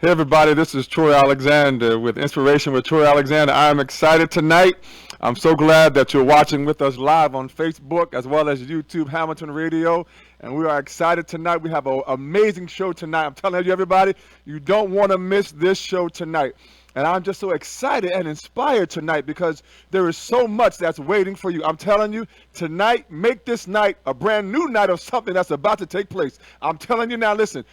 Hey everybody, this is Troy Alexander with Inspiration with Troy Alexander. I am excited tonight. I'm so glad that you're watching with us live on Facebook as well as YouTube Hamilton Radio. And we are excited tonight. We have an amazing show tonight. I'm telling you everybody, you don't want to miss this show tonight. And I'm just so excited and inspired tonight because there is so much that's waiting for you. I'm telling you, tonight, make this night a brand new night of something that's about to take place. I'm telling you now, listen,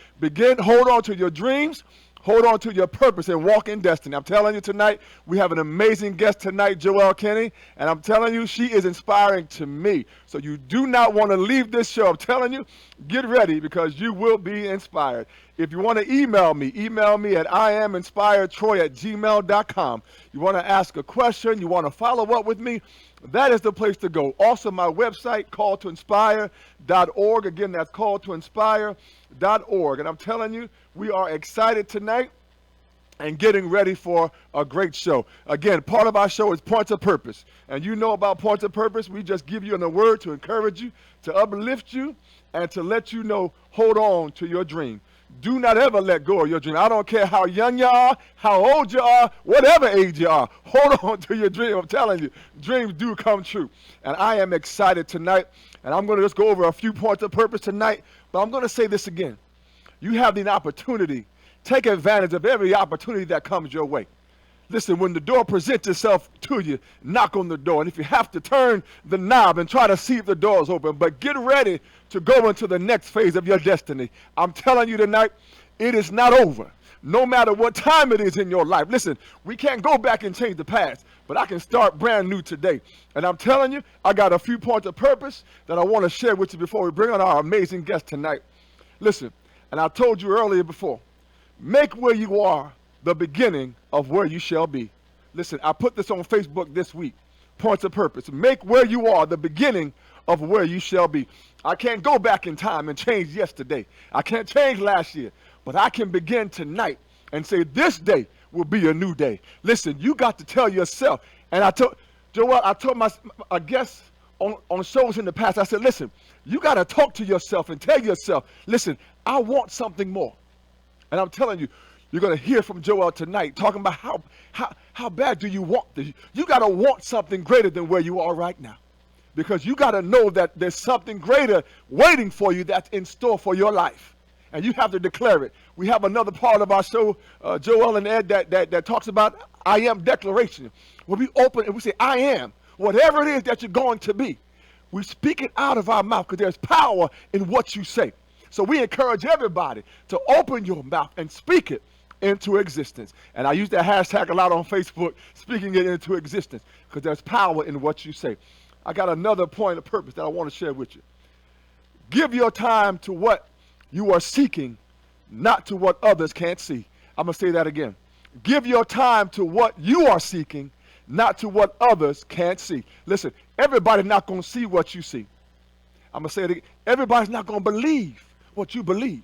hold on to your dreams. Hold on to your purpose and walk in destiny. I'm telling you tonight, we have an amazing guest tonight, Joelle Kenny, and I'm telling you, she is inspiring to me. So you do not want to leave this show. I'm telling you, get ready because you will be inspired. If you want to email me at iaminspiredtroy@gmail.com. You want to ask a question, you want to follow up with me, that is the place to go. Also, my website, calltoinspire.org. Again, that's calltoinspire.org. And I'm telling you, we are excited tonight and getting ready for a great show. Again, part of our show is Points of Purpose. And you know about Points of Purpose. We just give you a word to encourage you, to uplift you, and to let you know, hold on to your dream. Do not ever let go of your dream. I don't care how young you are, how old you are, whatever age you are. Hold on to your dream. I'm telling you, dreams do come true. And I am excited tonight. And I'm going to just go over a few points of purpose tonight. But I'm going to say this again. You have the opportunity. Take advantage of every opportunity that comes your way. Listen, when the door presents itself to you, knock on the door. And if you have to turn the knob and try to see if the door is open, but get ready to go into the next phase of your destiny. I'm telling you tonight, it is not over. No matter what time it is in your life. Listen, we can't go back and change the past, but I can start brand new today. And I'm telling you, I got a few points of purpose that I want to share with you before we bring on our amazing guest tonight. Listen, and I told you earlier before, make where you are the beginning of where you shall be. Listen, I put this on Facebook this week. Points of purpose. Make where you are the beginning of where you shall be. I can't go back in time and change yesterday. I can't change last year. But I can begin tonight and say this day will be a new day. Listen, you got to tell yourself. And I told my guests on shows in the past, I said, listen, you got to talk to yourself and tell yourself, listen, I want something more. And I'm telling you, you're going to hear from Joelle tonight talking about how bad do you want this. You got to want something greater than where you are right now. Because you got to know that there's something greater waiting for you that's in store for your life. And you have to declare it. We have another part of our show, Joelle and Ed, that talks about I am declaration. When we open and we say, I am, whatever it is that you're going to be, we speak it out of our mouth because there's power in what you say. So we encourage everybody to open your mouth and speak it into existence. And I use that hashtag a lot on Facebook, speaking it into existence, because there's power in what you say. I got another point of purpose that I want to share with you. Give your time to what you are seeking, not to what others can't see. I'm going to say that again. Give your time to what you are seeking, not to what others can't see. Listen, everybody's not going to see what you see. I'm going to say it again. Everybody's not going to believe what you believe.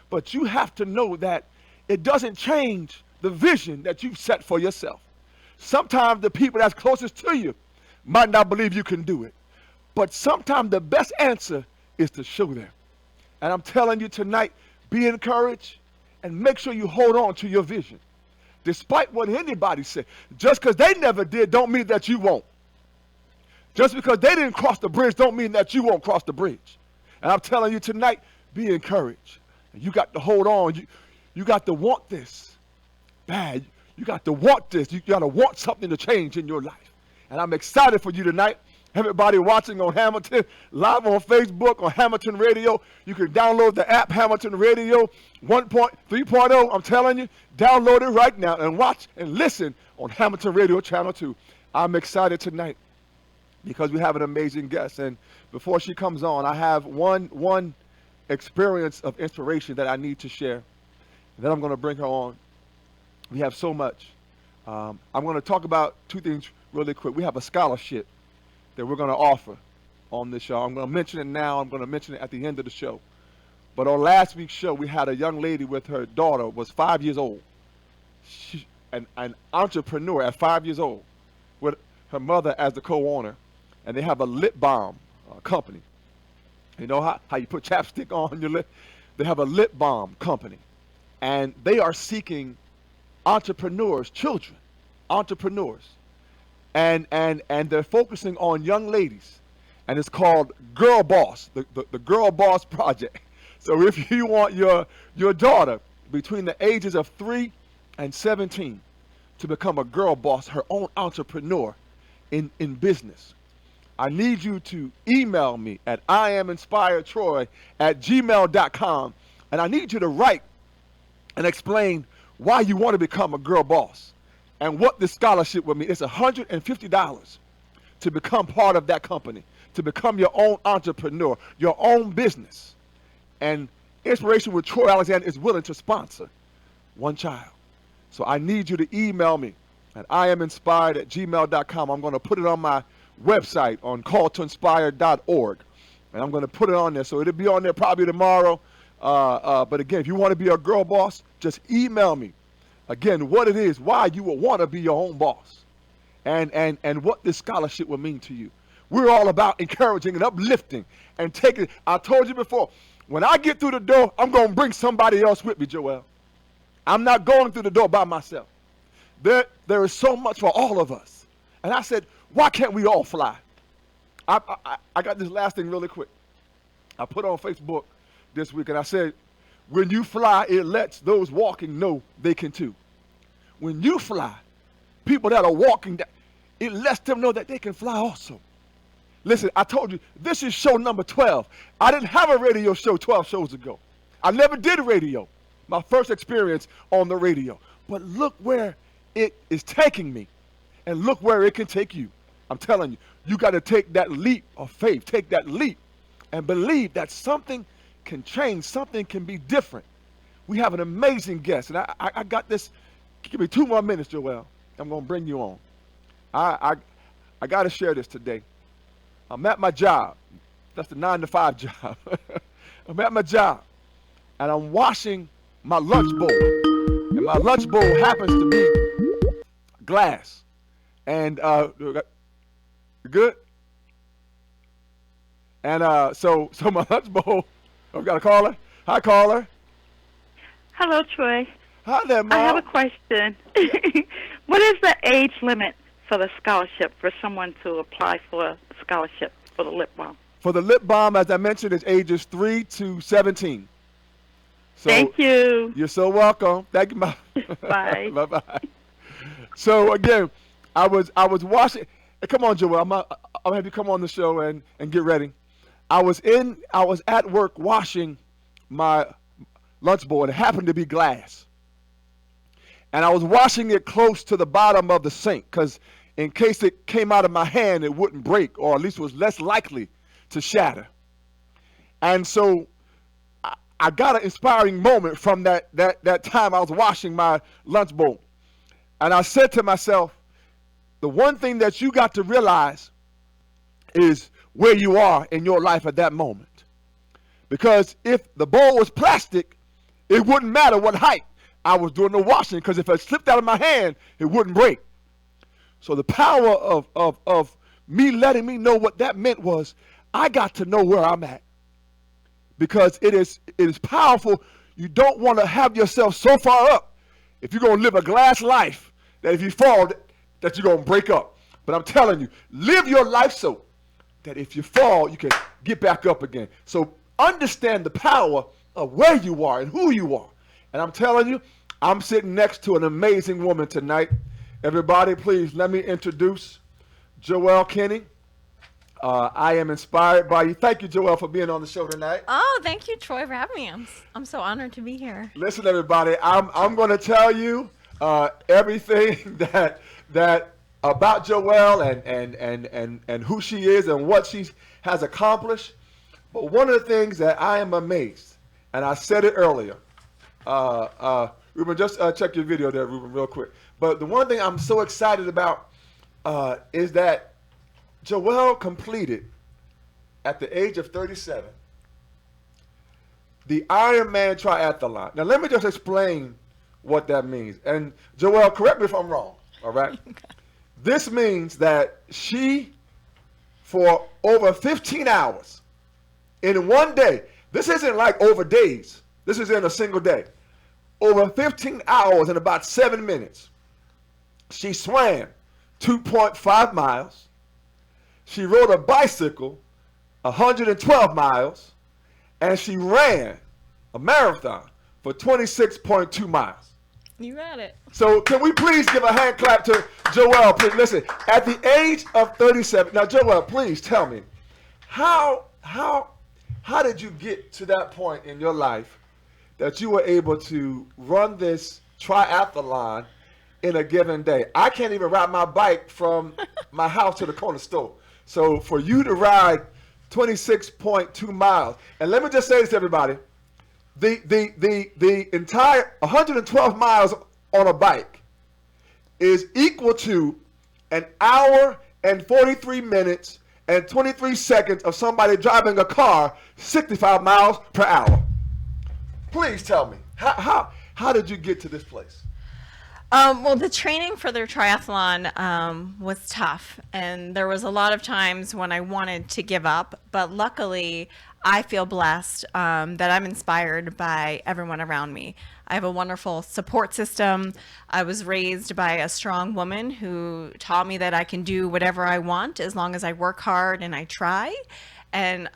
But you have to know that it doesn't change the vision that you've set for yourself. Sometimes the people that's closest to you might not believe you can do it. But sometimes the best answer is to show them. And I'm telling you tonight, be encouraged and make sure you hold on to your vision. Despite what anybody said. Just because they never did don't mean that you won't. Just because they didn't cross the bridge don't mean that you won't cross the bridge. And I'm telling you tonight, be encouraged. And you got to hold on. You got to want this bad. You got to want this. You got to want something to change in your life. And I'm excited for you tonight. Everybody watching on Hamilton, live on Facebook, on Hamilton Radio. You can download the app, Hamilton Radio 1.3.0. I'm telling you, download it right now and watch and listen on Hamilton Radio Channel 2. I'm excited tonight because we have an amazing guest. And before she comes on, I have one experience of inspiration that I need to share. Then I'm going to bring her on. We have so much. I'm going to talk about two things really quick. We have a scholarship that we're going to offer on this show. I'm going to mention it now. I'm going to mention it at the end of the show. But on last week's show, we had a young lady with her daughter, was 5 years old. She, an entrepreneur at 5 years old, with her mother as the co-owner. And they have a lip balm company. You know how you put chapstick on your lip? They have a lip balm company. and they are seeking entrepreneurs, children, entrepreneurs, and they're focusing on young ladies, and it's called Girl Boss, the Girl Boss Project. So if you want your daughter between the ages of 3 and 17 to become a girl boss, her own entrepreneur in business, I need you to email me at iaminspiredtroy@gmail.com, and I need you to write and explain why you want to become a girl boss and what this scholarship would mean. It's $150 to become part of that company, to become your own entrepreneur, your own business. And Inspiration with Troy Alexander is willing to sponsor one child. So I need you to email me at iaminspired@gmail.com. I'm going to put it on my website on calltoinspire.org. And I'm going to put it on there. So it'll be on there probably tomorrow. But again, if you want to be a girl boss, just email me. Again, what it is, why you will want to be your own boss, and what this scholarship will mean to you. We're all about encouraging and uplifting and taking. I told you before, when I get through the door, I'm going to bring somebody else with me, Joel. I'm not going through the door by myself. There is so much for all of us. And I said, why can't we all fly? I got this last thing really quick. I put on Facebook this week, and I said, when you fly, it lets those walking know they can too. When you fly, people that are walking, it lets them know that they can fly also. Listen, I told you, this is show number 12. I didn't have a radio show 12 shows ago. I never did radio. My first experience on the radio. But look where it is taking me, and look where it can take you. I'm telling you, you got to take that leap of faith, take that leap, and believe that something can change, something can be different. We have an amazing guest, and I got this. Give me 2 more minutes, Joel. I'm going to bring you on. I got to share this today. I'm at my job. That's the 9-to-5 job. I'm at my job, and I'm washing my lunch bowl, and my lunch bowl happens to be glass. And good. And so my lunch bowl. I've got a caller. Hi, caller. Hello, Troy. Hi there, Mom. I have a question. What is the age limit for the scholarship for someone to apply for a scholarship for the lip balm? For the lip balm, as I mentioned, it's ages 3 to 17. So thank you. You're so welcome. Thank you, Mom. Bye. Bye-bye. So again, I was washing. Come on, Joel. I'll have you come on the show and get ready. I was at work washing my lunch bowl, and it happened to be glass. And I was washing it close to the bottom of the sink because in case it came out of my hand, it wouldn't break, or at least was less likely to shatter. And so I got an inspiring moment from that time I was washing my lunch bowl. And I said to myself, the one thing that you got to realize is where you are in your life at that moment. Because if the bowl was plastic, it wouldn't matter what height I was doing the washing, because if it slipped out of my hand, it wouldn't break. So the power of me letting me know what that meant was I got to know where I'm at. Because it is powerful. You don't want to have yourself so far up if you're going to live a glass life that if you fall, that you're going to break up. But I'm telling you, live your life so that if you fall, you can get back up again. So understand the power of where you are and who you are. And I'm telling you, I'm sitting next to an amazing woman tonight. Everybody, please let me introduce Joelle Kenny. I am inspired by you. Thank you, Joelle, for being on the show tonight. Oh, thank you, Troy, for having me. I'm so honored to be here. Listen, everybody, I'm going to tell you everything that about Joelle and who she is and what she has accomplished. But one of the things that I am amazed, and I said it earlier, Ruben, just check your video there, Ruben, real quick. But the one thing I'm so excited about is that Joelle completed, at the age of 37, the Ironman triathlon. Now, let me just explain what that means. And Joelle, correct me if I'm wrong, all right? Okay. This means that she, for over 15 hours, in one day, this isn't like over days. This is in a single day. over 15 hours and about 7 minutes. She swam 2.5 miles. She rode a bicycle 112 miles. And she ran a marathon for 26.2 miles. You got it. So can we please give a hand clap to Joelle? Please listen. At the age of 37, now Joelle, please tell me, how did you get to that point in your life that you were able to run this triathlon in a given day? I can't even ride my bike from my house to the corner store. So for you to ride 26.2 miles, and let me just say this to everybody. The entire 112 miles on a bike is equal to an hour and 43 minutes and 23 seconds of somebody driving a car 65 miles per hour. Please tell me, how did you get to this place? Well, the training for their triathlon was tough, and there was a lot of times when I wanted to give up, but luckily I feel blessed that I'm inspired by everyone around me. I have a wonderful support system. I was raised by a strong woman who taught me that I can do whatever I want as long as I work hard and I try. And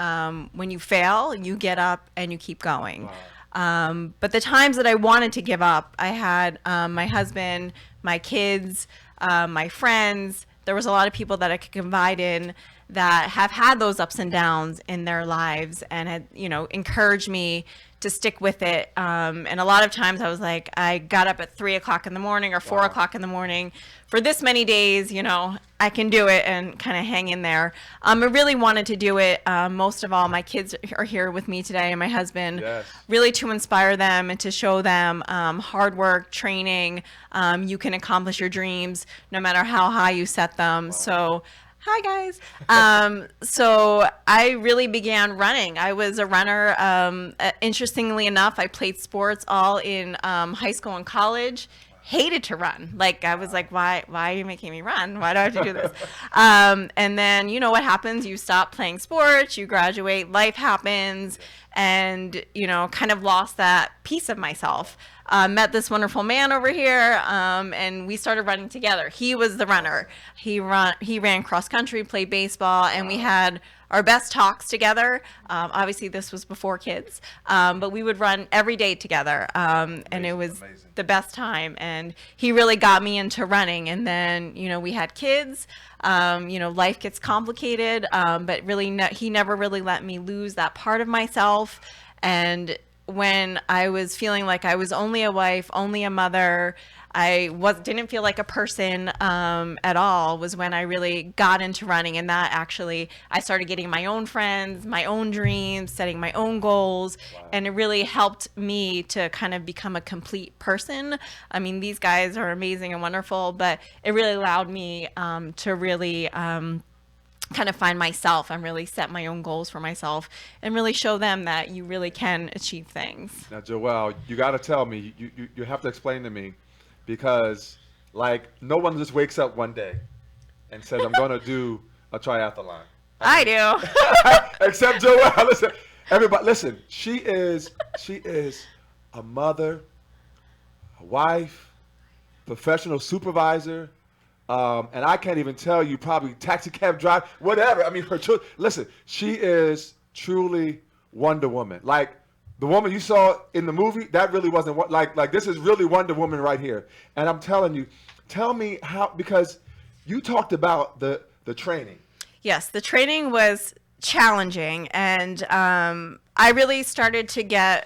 when you fail, you get up and you keep going. Wow. But the times that I wanted to give up, I had my husband, my kids, my friends. There was a lot of people that I could confide in that have had those ups and downs in their lives and had, encouraged me to stick with it. And a lot of times I was like, I got up at 3 o'clock in the morning or 4 o'clock in the morning for this many days, I can do it and kind of hang in there. I really wanted to do it. Most of all, my kids are here with me today and my husband, really to inspire them and to show them hard work, training. You can accomplish your dreams no matter how high you set them. Wow. So hi guys. So I really began running. I was a runner. Interestingly enough, I played sports all in high school and college. Hated to run. Like I was like, why are you making me run? Why do I have to do this? And then what happens? You stop playing sports, you graduate, life happens, and kind of lost that piece of myself. Met this wonderful man over here, and we started running together. He was the runner. He ran cross country, played baseball, and we had our best talks together. Obviously, this was before kids, but we would run every day together, and it was the best time. And he really got me into running. And then, we had kids. Life gets complicated, but really, he never really let me lose that part of myself. And when I was feeling like I was only a wife, only a mother, didn't feel like a person at all, was when I really got into running. And that actually, I started getting my own friends, my own dreams, setting my own goals. Wow. And it really helped me to kind of become a complete person. I mean, these guys are amazing and wonderful, but it really allowed me to really kind of find myself and really set my own goals for myself and really show them that you really can achieve things. Now, Joelle, you got to tell me, you have to explain to me, because no one just wakes up one day and says, I'm going to do a triathlon. I do. Except Joelle. Listen, everybody, listen, she is a mother, a wife, professional supervisor, and I can't even tell you, probably taxi cab driver, whatever. I mean, her children. Listen, she is truly Wonder Woman. Like the woman you saw in the movie, that really wasn't like this is really Wonder Woman right here. And I'm telling you, tell me how, because you talked about the training. Yes, the training was challenging, and I really started to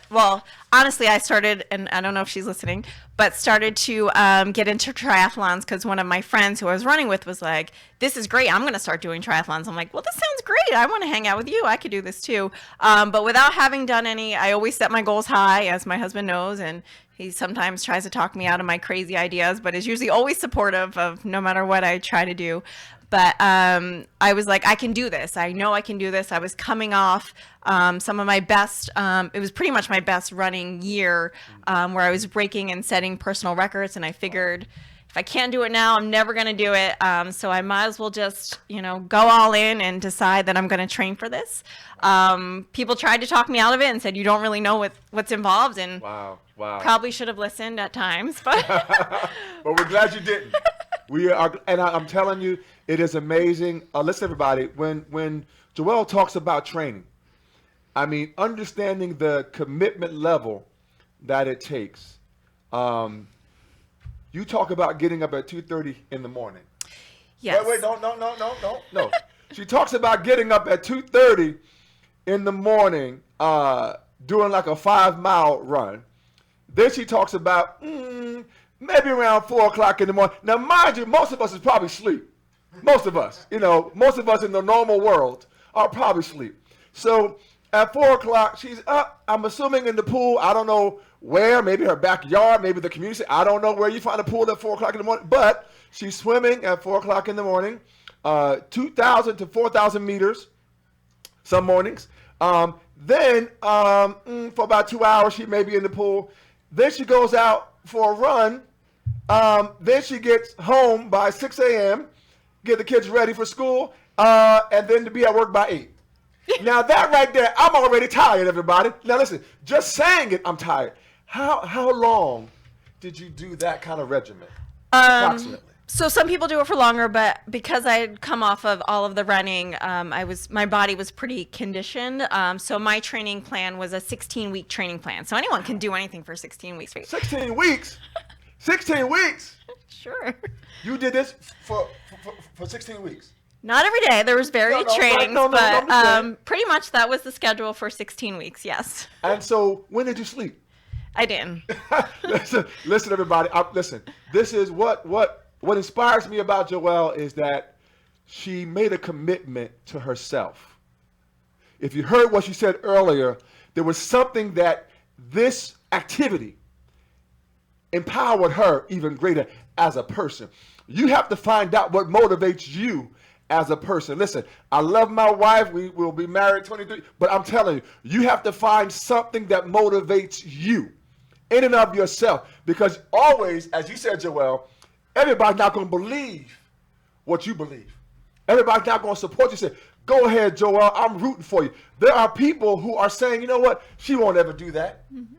honestly, I started, and I don't know if she's listening, but started to get into triathlons because one of my friends who I was running with was like, this is great, I'm going to start doing triathlons. I'm like, well, this sounds great. I want to hang out with you. I could do this too. But without having done any, I always set my goals high, as my husband knows, and he sometimes tries to talk me out of my crazy ideas, but is usually always supportive of no matter what I try to do. But I was like, I can do this. I know I can do this. I was coming off some of my best, it was pretty much my best running year, where I was breaking and setting personal records. And I figured if I can't do it now, I'm never going to do it. So I might as well just, go all in and decide that I'm going to train for this. People tried to talk me out of it and said, you don't really know what's involved. And Wow. probably should have listened at times. But, But we're glad you didn't. We are, and I'm telling you, it is amazing. Listen, everybody, when Joelle talks about training, I mean, understanding the commitment level that it takes. You talk about getting up at 2:30 in the morning. yes. Wait, no. She talks about getting up at 2:30 in the morning, doing like a 5-mile run. Then she talks about maybe around 4 o'clock in the morning. Now, mind you, most of us is probably asleep. Most of us, most of us in the normal world are probably asleep. So at 4 o'clock, she's up. I'm assuming in the pool. I don't know where. Maybe her backyard. Maybe the community. I don't know where you find a pool at 4 o'clock in the morning. But she's swimming at 4 o'clock in the morning, 2,000 to 4,000 meters some mornings. Then for about 2 hours, she may be in the pool. Then she goes out for a run. Then she gets home by 6 a.m., get the kids ready for school, and then to be at work by 8. Now that right there, I'm already tired, everybody. Now listen, just saying it, I'm tired. How long did you do that kind of regimen? Approximately. So some people do it for longer, but because I had come off of all of the running, my body was pretty conditioned. So my training plan was a 16-week training plan. So anyone can do anything for 16 weeks. 16 weeks? 16 weeks? Sure. You did this for 16 weeks? Not every day. There was varied trainings, I'm just saying. but pretty much that was the schedule for 16 weeks. Yes. And so when did you sleep? I didn't. Listen, everybody. Listen. This is what inspires me about Joelle is that she made a commitment to herself. If you heard what she said earlier, there was something that this activity empowered her even greater as a person. You have to find out what motivates you as a person. Listen, I love my wife. We will be married 23, but I'm telling you, you have to find something that motivates you in and of yourself, because always, as you said, Joelle, everybody's not going to believe what you believe. Everybody's not going to support you. Say, go ahead, Joelle, I'm rooting for you. There are people who are saying, you know what, she won't ever do that. Mm-hmm.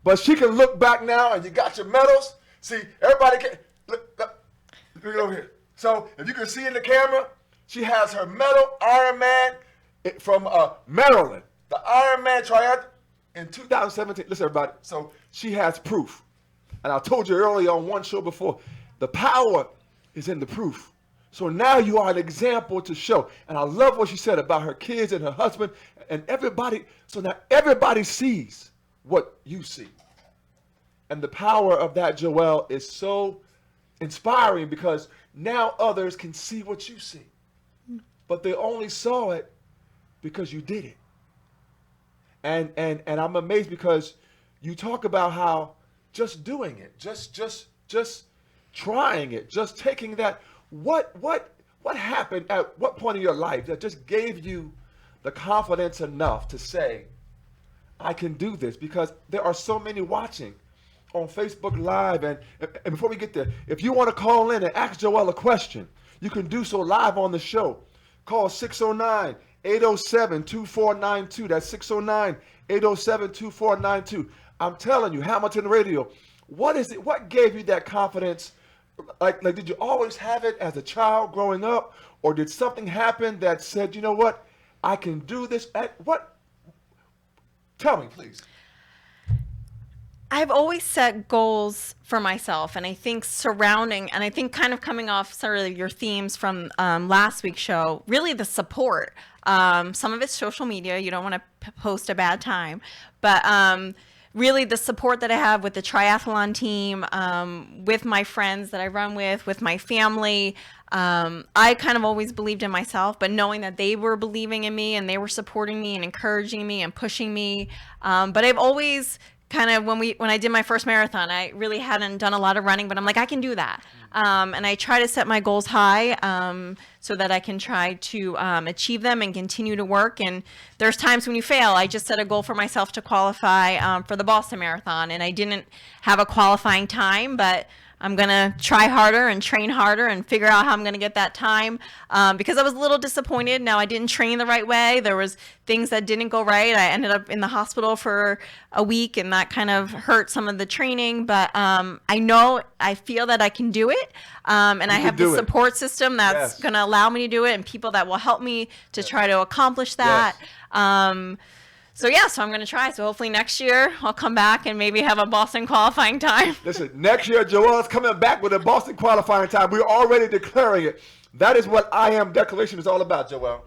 But she can look back now and you got your medals. See, everybody can, look over here. So if you can see in the camera, she has her medal, Ironman from Maryland. The Ironman triathlon in 2017. Listen, everybody. So she has proof. And I told you earlier on one show before, the power is in the proof. So now you are an example to show. And I love what she said about her kids and her husband and everybody. So now everybody sees what you see. And the power of that, Joelle, is so inspiring because now others can see what you see. But they only saw it because you did it. And I'm amazed because you talk about how just doing it, just trying it, just taking that, what happened at what point in your life that just gave you the confidence enough to say, I can do this? Because there are so many watching on Facebook Live. And before we get there, if you want to call in and ask Joelle a question, you can do so live on the show. Call 609-807-2492. That's 609-807-2492. I'm telling you, Hamilton Radio, what is it? What gave you that confidence? Like did you always have it as a child growing up? Or did something happen that said, you know what, I can do this? What? Tell me, please. I've always set goals for myself, and I think kind of coming off sort of your themes from last week's show, really the support. Some of it's social media. You don't want to post a bad time, but really the support that I have with the triathlon team, with my friends that I run with my family. I kind of always believed in myself, but knowing that they were believing in me and they were supporting me and encouraging me and pushing me. But I've always kind of, when I did my first marathon, I really hadn't done a lot of running, but I'm like, I can do that. And I try to set my goals high so that I can try to achieve them and continue to work. And there's times when you fail. I just set a goal for myself to qualify for the Boston Marathon, and I didn't have a qualifying time, but I'm going to try harder and train harder and figure out how I'm going to get that time, because I was a little disappointed. Now, I didn't train the right way. There was things that didn't go right. I ended up in the hospital for a week, and that kind of hurt some of the training. But I feel that I can do it, and I have the support system that's going to allow me to do it, and people that will help me to try to accomplish that. So I'm going to try. So hopefully next year I'll come back and maybe have a Boston qualifying time. Listen, next year Joelle's coming back with a Boston qualifying time. We're already declaring it. That is what I Am Declaration is all about, Joelle.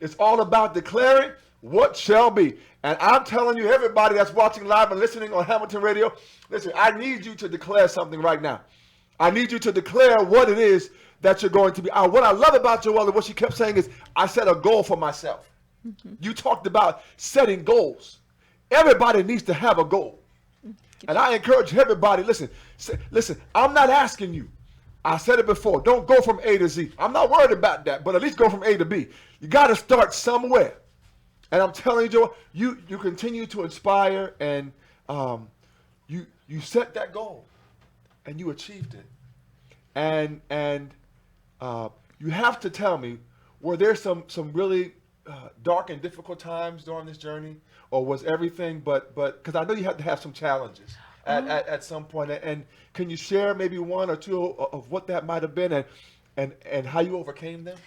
It's all about declaring what shall be. And I'm telling you, everybody that's watching live and listening on Hamilton Radio, listen, I need you to declare something right now. I need you to declare what it is that you're going to be. What I love about Joelle and what she kept saying is, I set a goal for myself. You talked about setting goals. Everybody needs to have a goal. And I encourage everybody, listen, I'm not asking you. I said it before. Don't go from A to Z. I'm not worried about that, but at least go from A to B. You got to start somewhere. And I'm telling you, Joel, you continue to inspire, and you set that goal, and you achieved it. And you have to tell me, were there some really dark and difficult times during this journey, or was everything but because I know you had to have some challenges at some point, and can you share maybe one or two of what that might have been, and how you overcame them?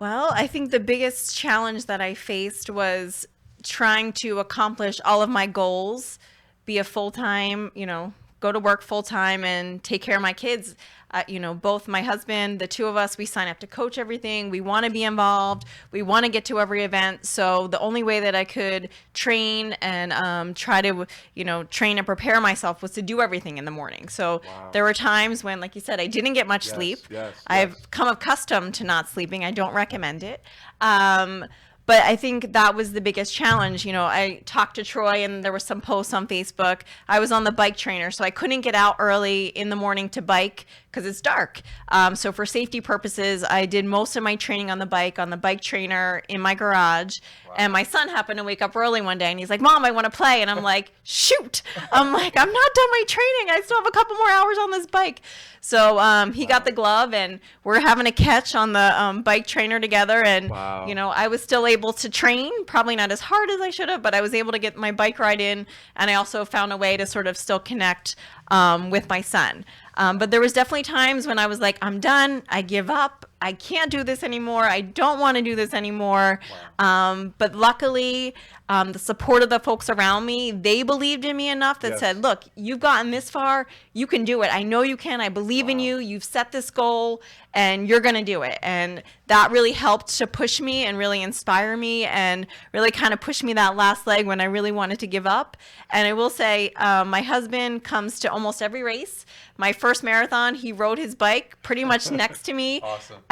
Well, I think the biggest challenge that I faced was trying to accomplish all of my goals, be a full-time, go to work full-time and take care of my kids. Both my husband, the two of us, we sign up to coach everything. We want to be involved. We want to get to every event. So the only way that I could train and try to, train and prepare myself was to do everything in the morning. So there were times when, like you said, I didn't get much sleep. I've come accustomed to not sleeping. I don't recommend it. But I think that was the biggest challenge. I talked to Troy, and there were some posts on Facebook. I was on the bike trainer, so I couldn't get out early in the morning to bike because it's dark. So for safety purposes, I did most of my training on the bike trainer in my garage. And my son happened to wake up early one day, and he's like, "Mom, I want to play." And I'm like, shoot. I'm like, I'm not done my training. I still have a couple more hours on this bike. So he got the glove, and we're having a catch on the bike trainer together. And, I was still able to train, probably not as hard as I should have, but I was able to get my bike ride in. And I also found a way to sort of still connect with my son. But there was definitely times when I was like, I'm done. I give up. I can't do this anymore. I don't want to do this anymore. But luckily, the support of the folks around me, they believed in me enough that said, look, you've gotten this far. You can do it. I know you can. I believe in you. You've set this goal, and you're going to do it. And that really helped to push me and really inspire me and really kind of push me that last leg when I really wanted to give up. And I will say, my husband comes to almost every race. My first marathon, he rode his bike pretty much next to me. Awesome.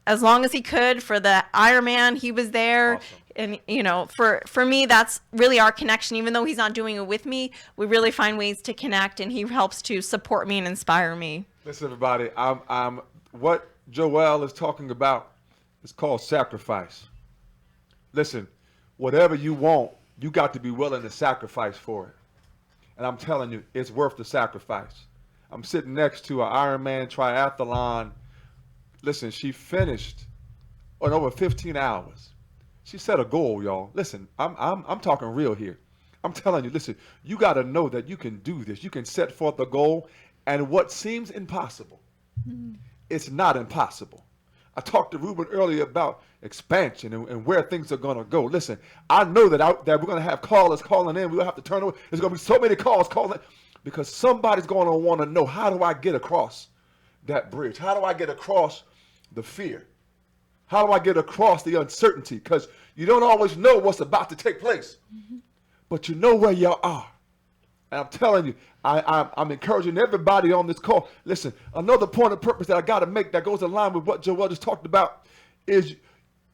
As long as he could. For the Ironman, he was there. Awesome. And, for me, that's really our connection. Even though he's not doing it with me, we really find ways to connect, and he helps to support me and inspire me. Listen, everybody, what Joelle is talking about is called sacrifice. Listen, whatever you want, you got to be willing to sacrifice for it. And I'm telling you, it's worth the sacrifice. I'm sitting next to an Ironman triathlon. Listen, she finished in over 15 hours. She set a goal, y'all. Listen, I'm talking real here. I'm telling you, listen, you got to know that you can do this. You can set forth a goal, and what seems impossible, it's not impossible. I talked to Ruben earlier about expansion and where things are going to go. Listen, I know that we're going to have callers calling in. We're going to have to turn over. There's going to be so many calls calling because somebody's going to want to know, how do I get across that bridge? How do I get across the fear? How do I get across the uncertainty? Because you don't always know what's about to take place, but you know where you are. And I'm telling you, I'm encouraging everybody on this call. Listen, another point of purpose that I got to make that goes in line with what Joelle just talked about is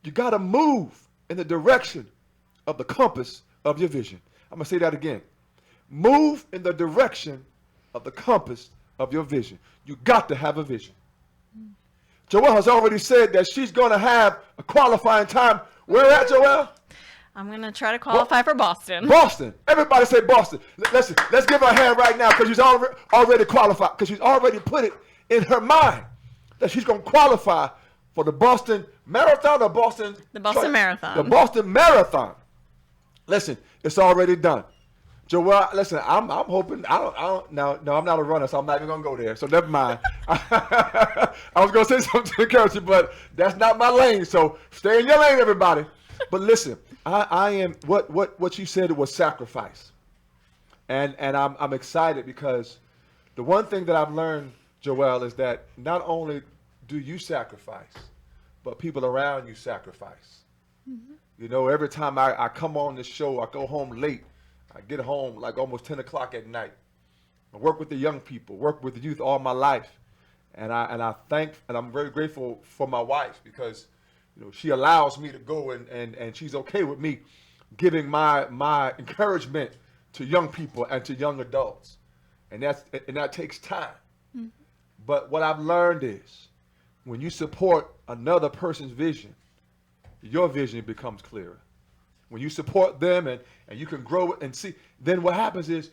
you got to move in the direction of the compass of your vision. I'm going to say that again. Move in the direction of the compass of your vision. You got to have a vision. Joelle has already said that she's going to have a qualifying time. Where at, Joelle? I'm going to try to qualify for Boston. Boston. Everybody say Boston. Let's give her a hand right now because she's already qualified, because she's already put it in her mind that she's going to qualify for the Boston Marathon or Boston? The Boston Marathon. The Boston Marathon. Listen, it's already done. Joelle, listen, I'm hoping, no, I'm not a runner, so I'm not even going to go there. So never mind. I was going to say something to encourage you, but that's not my lane. So stay in your lane, everybody. But listen, I am, what you said was sacrifice. And I'm excited because the one thing that I've learned, Joelle, is that not only do you sacrifice, but people around you sacrifice. Mm-hmm. You know, every time I come on this show, I go home late. I get home like almost 10 o'clock at night. I work with the young people, work with the youth all my life. And I'm very grateful for my wife because, you know, she allows me to go and she's okay with me giving my encouragement to young people and to young adults. And that takes time. Mm-hmm. But what I've learned is when you support another person's vision, your vision becomes clearer. When you support them and you can grow and see, then what happens is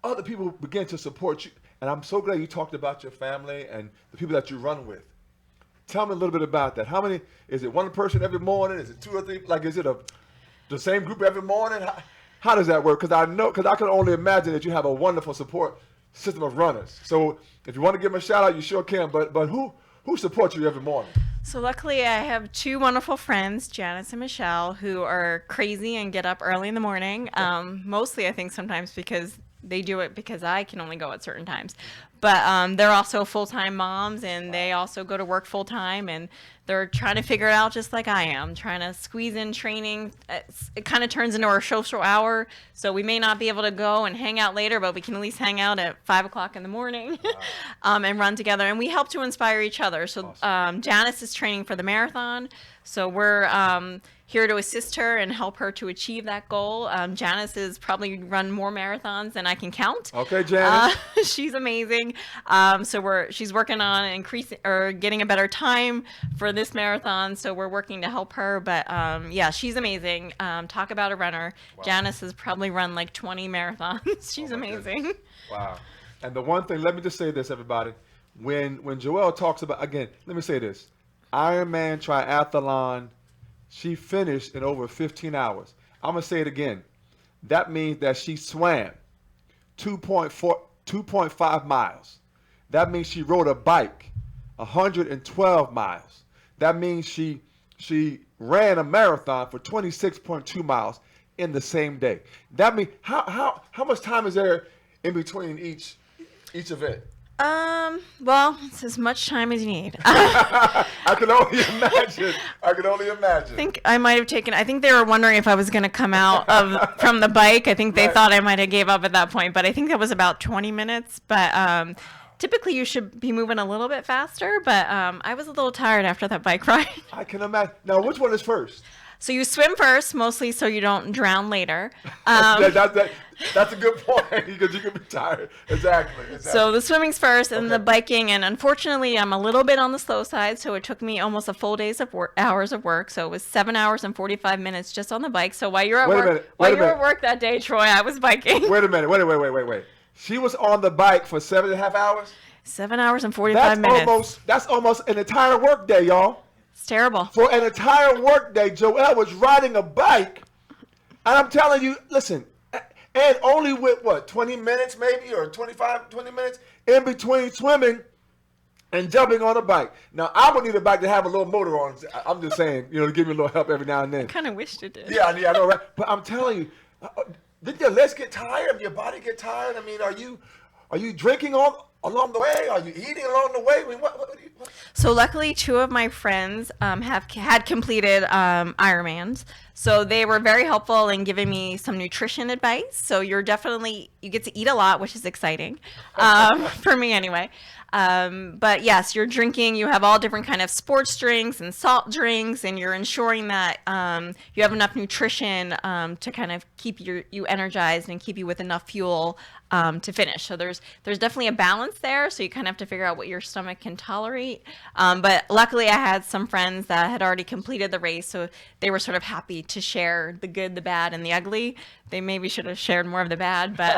other people begin to support you. And I'm so glad you talked about your family and the people that you run with. Tell me a little bit about that. How many, is it one person every morning? Is it two or three? Like, is it the same group every morning? How does that work? Because I can only imagine that you have a wonderful support system of runners. So if you want to give them a shout out, you sure can. But who supports you every morning? So luckily I have two wonderful friends, Janice and Michelle, who are crazy and get up early in the morning. Mostly I think sometimes because they do it because I can only go at certain times. But they're also full-time moms, and they also go to work full-time, and they're trying to figure it out just like I am, trying to squeeze in training. It kind of turns into our social hour, so we may not be able to go and hang out later, but we can at least hang out at 5 o'clock in the morning and run together. And we help to inspire each other. So Janice is training for the marathon, so we're here to assist her and help her to achieve that goal. Janice has probably run more marathons than I can count. Okay, Janice. She's amazing. So she's working on increasing or getting a better time for this marathon. So we're working to help her. But yeah, she's amazing. Talk about a runner. Wow. Janice has probably run like 20 marathons. She's amazing. Goodness. Wow. And the one thing, let me just say this, everybody. When Joelle talks about, again, let me say this. Ironman Triathlon, she finished in over 15 hours. I'm going to say it again. That means that she swam 2.5 miles. That means she rode a bike 112 miles. That means she ran a marathon for 26.2 miles in the same day. That means how much time is there in between each event? Well, it's as much time as you need. I can only imagine. I think I might have I think they were wondering if I was going to come out from the bike. I think they thought I might have gave up at that point, but I think that was about 20 minutes. But typically you should be moving a little bit faster, but I was a little tired after that bike ride. I can imagine. Now, which one is first? So you swim first, mostly so you don't drown later. That's a good point because you can be tired. Exactly. So the swimming's first, and the biking. And unfortunately, I'm a little bit on the slow side, so it took me almost a full day's of hours of work. So it was 7 hours and 45 minutes just on the bike. So while you're at at work that day, Troy, I was biking. Wait a minute. Wait. She was on the bike for 7.5 hours. 7 hours and 45 minutes. That's almost an entire work day, y'all. It's terrible. For an entire work day, Joelle was riding a bike, and I'm telling you, listen, and only with 20 minutes maybe, or 20 minutes in between swimming and jumping on a bike. Now, I would need a bike to have a little motor on. I'm just saying, to give me a little help every now and then. I kind of wished it did. Yeah, I know, right? But I'm telling you, did your legs get tired? Did your body get tired? I mean, are you drinking along the way? Are you eating along the way? I mean, what? So luckily, two of my friends had completed Ironmans. So they were very helpful in giving me some nutrition advice. So you get to eat a lot, which is exciting for me anyway. But yes, you're drinking, you have all different kind of sports drinks and salt drinks, and you're ensuring that you have enough nutrition to kind of keep you energized and keep you with enough fuel to finish. So there's definitely a balance there. So you kind of have to figure out what your stomach can tolerate. But luckily I had some friends that had already completed the race, so they were sort of happy opportunity to share the good, the bad, and the ugly. They maybe should have shared more of the bad, but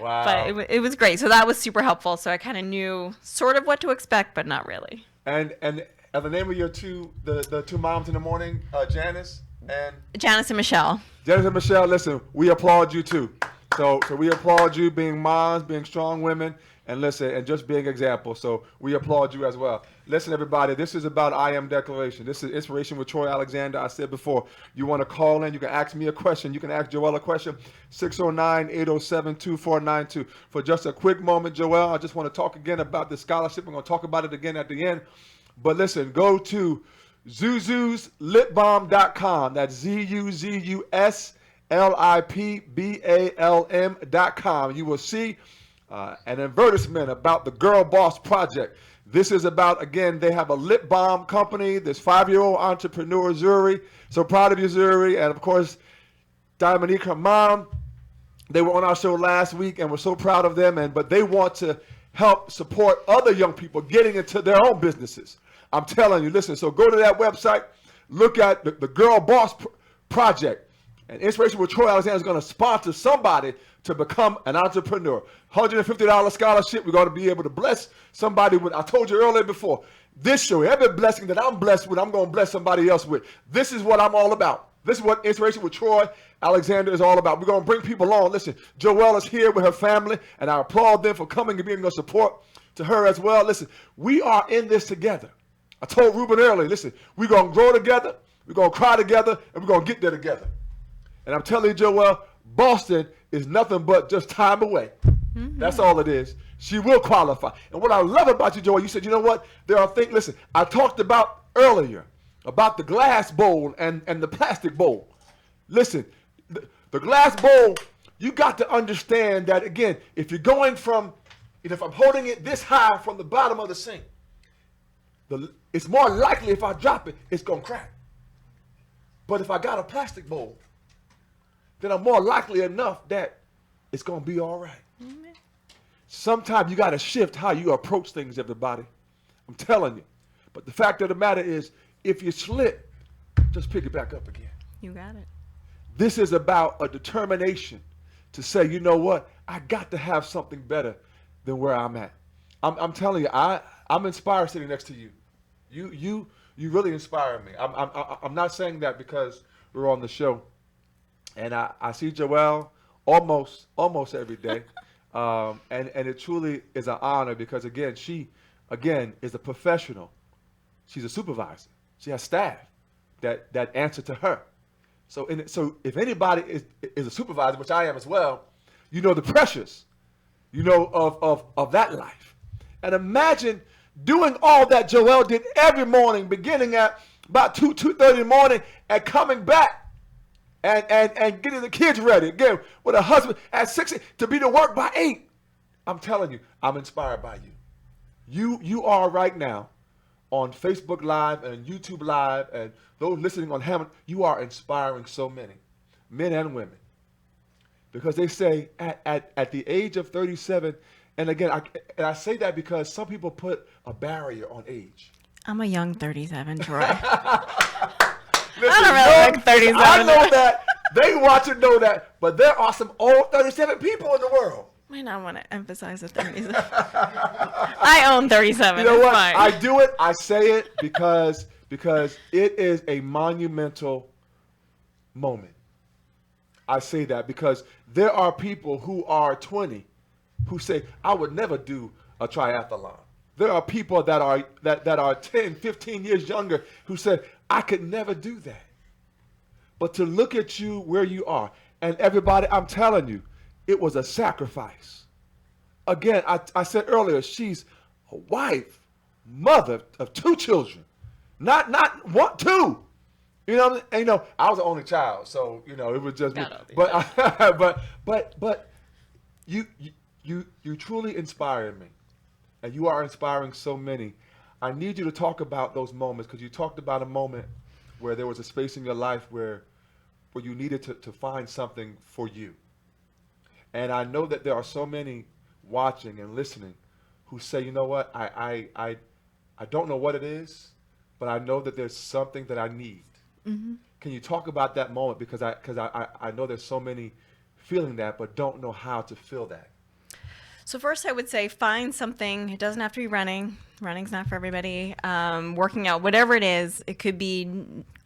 Wow. but it was great. So that was super helpful. So I kind of knew sort of what to expect, but not really. And the name of your the two moms in the morning, Janice and Janice and Michelle. Janice and Michelle, listen, we applaud you too. So we applaud you being moms, being strong women, and listen, and just being examples. So we applaud you as well. Listen, everybody, this is about I Am Declaration. This is Inspiration with Troy Alexander. I said before, you want to call in, you can ask me a question. You can ask Joelle a question, 609-807-2492. For just a quick moment, Joelle, I just want to talk again about the scholarship. I'm going to talk about it again at the end. But listen, go to zuzuslipbalm.com. That's ZUZUSLIPBALM.com. You will see an advertisement about the Girl Boss Project. This is about, again, they have a lip balm company. This 5-year-old entrepreneur, Zuri. So proud of you, Zuri. And, of course, Dominique, her mom. They were on our show last week, and we're so proud of them. But they want to help support other young people getting into their own businesses. I'm telling you, listen, so go to that website, look at the Girl Boss Project. And Inspiration with Troy Alexander is going to sponsor somebody to become an entrepreneur. $150 scholarship. We're going to be able to bless somebody with, I told you earlier before, this show, every blessing that I'm blessed with, I'm going to bless somebody else with. This is what I'm all about. This is what Inspiration with Troy Alexander is all about. We're going to bring people on. Listen, Joelle is here with her family, and I applaud them for coming and being a support to her as well. Listen, we are in this together. I told Ruben earlier, listen, we're going to grow together, we're going to cry together, and we're going to get there together. And I'm telling you, Joelle, Boston is nothing but just time away. Mm-hmm. That's all it is. She will qualify. And what I love about you, Joelle, you said, you know what? There are things, listen, I talked about earlier about the glass bowl and the plastic bowl. Listen, the glass bowl, you got to understand that, again, if you're going from, if I'm holding it this high from the bottom of the sink, it's more likely if I drop it, it's going to crack. But if I got a plastic bowl, then I'm more likely enough that it's going to be all right. Mm-hmm. Sometimes you got to shift how you approach things, everybody. I'm telling you. But the fact of the matter is, if you slip, just pick it back up again. You got it. This is about a determination to say, you know what? I got to have something better than where I'm at. I'm telling you, I'm inspired sitting next to you. You really inspire me. I'm not saying that because we're on the show. And I see Joelle almost every day. And it truly is an honor because, again, she is a professional. She's a supervisor. She has staff that answer to her. So if anybody is a supervisor, which I am as well, you know the pressures, of that life. And imagine doing all that Joelle did every morning, beginning at about 2:30 in the morning, and coming back and getting the kids ready again with a husband at 6 to be to work by 8. I'm telling you, I'm inspired by you. You are right now on Facebook Live and YouTube Live, and those listening on Hammond, you are inspiring so many, men and women. Because they say at the age of 37, and again, I say that because some people put a barrier on age. I'm a young 37, Troy. Listen, I don't really like 37. I know that. They watch it know that. But there are some old 37 people in the world. Might not want to emphasize the 37. I own 37. You know it's what? fine. I do it. I say it because it is a monumental moment. I say that because there are people who are 20 who say, I would never do a triathlon. There are people that are 10, 15 years younger who said, I could never do that. But to look at you where you are, and everybody, I'm telling you, it was a sacrifice. Again, I said earlier, she's a wife, mother of 2 children. Not 1, 2. And I was the only child, so it was just me. But you truly inspired me, and you are inspiring so many. I need you to talk about those moments because you talked about a moment where there was a space in your life where you needed to find something for you. And I know that there are so many watching and listening who say, you know what, I don't know what it is, but I know that there's something that I need. Mm-hmm. Can you talk about that moment? Because I know there's so many feeling that, but don't know how to feel that. So first, I would say find something. It doesn't have to be running. Running's not for everybody. Working out, whatever it is. It could be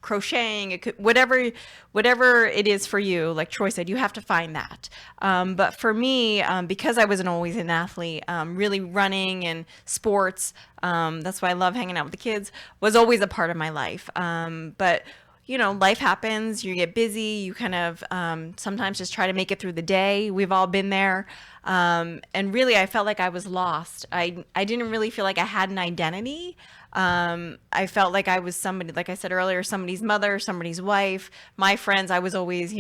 crocheting. It could whatever it is for you. Like Troy said, you have to find that. But for me, because I wasn't always an athlete, really running and sports. That's why I love hanging out with the kids. Was always a part of my life. But life happens, you get busy, you kind of sometimes just try to make it through the day. We've all been there. And really, I felt like I was lost. I didn't really feel like I had an identity. I felt like I was somebody, like I said earlier, somebody's mother, somebody's wife. My friends, I was always,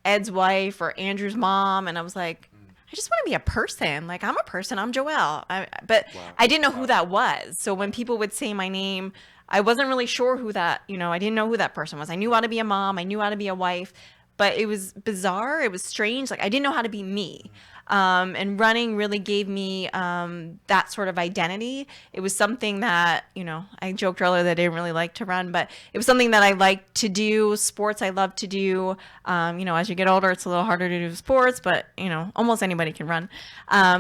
Ed's wife or Andrew's mom. And I was like, I just want to be a person. Like, I'm a person. I'm Joelle. But wow. I didn't know who that was. So when people would say my name, I wasn't really sure who that, I didn't know who that person was. I knew how to be a mom. I knew how to be a wife, but it was bizarre. It was strange. Like, I didn't know how to be me. And running really gave me that sort of identity. It was something that, I joked earlier that I didn't really like to run, but it was something that I liked to do. Sports I love to do. As you get older, it's a little harder to do sports, but, almost anybody can run.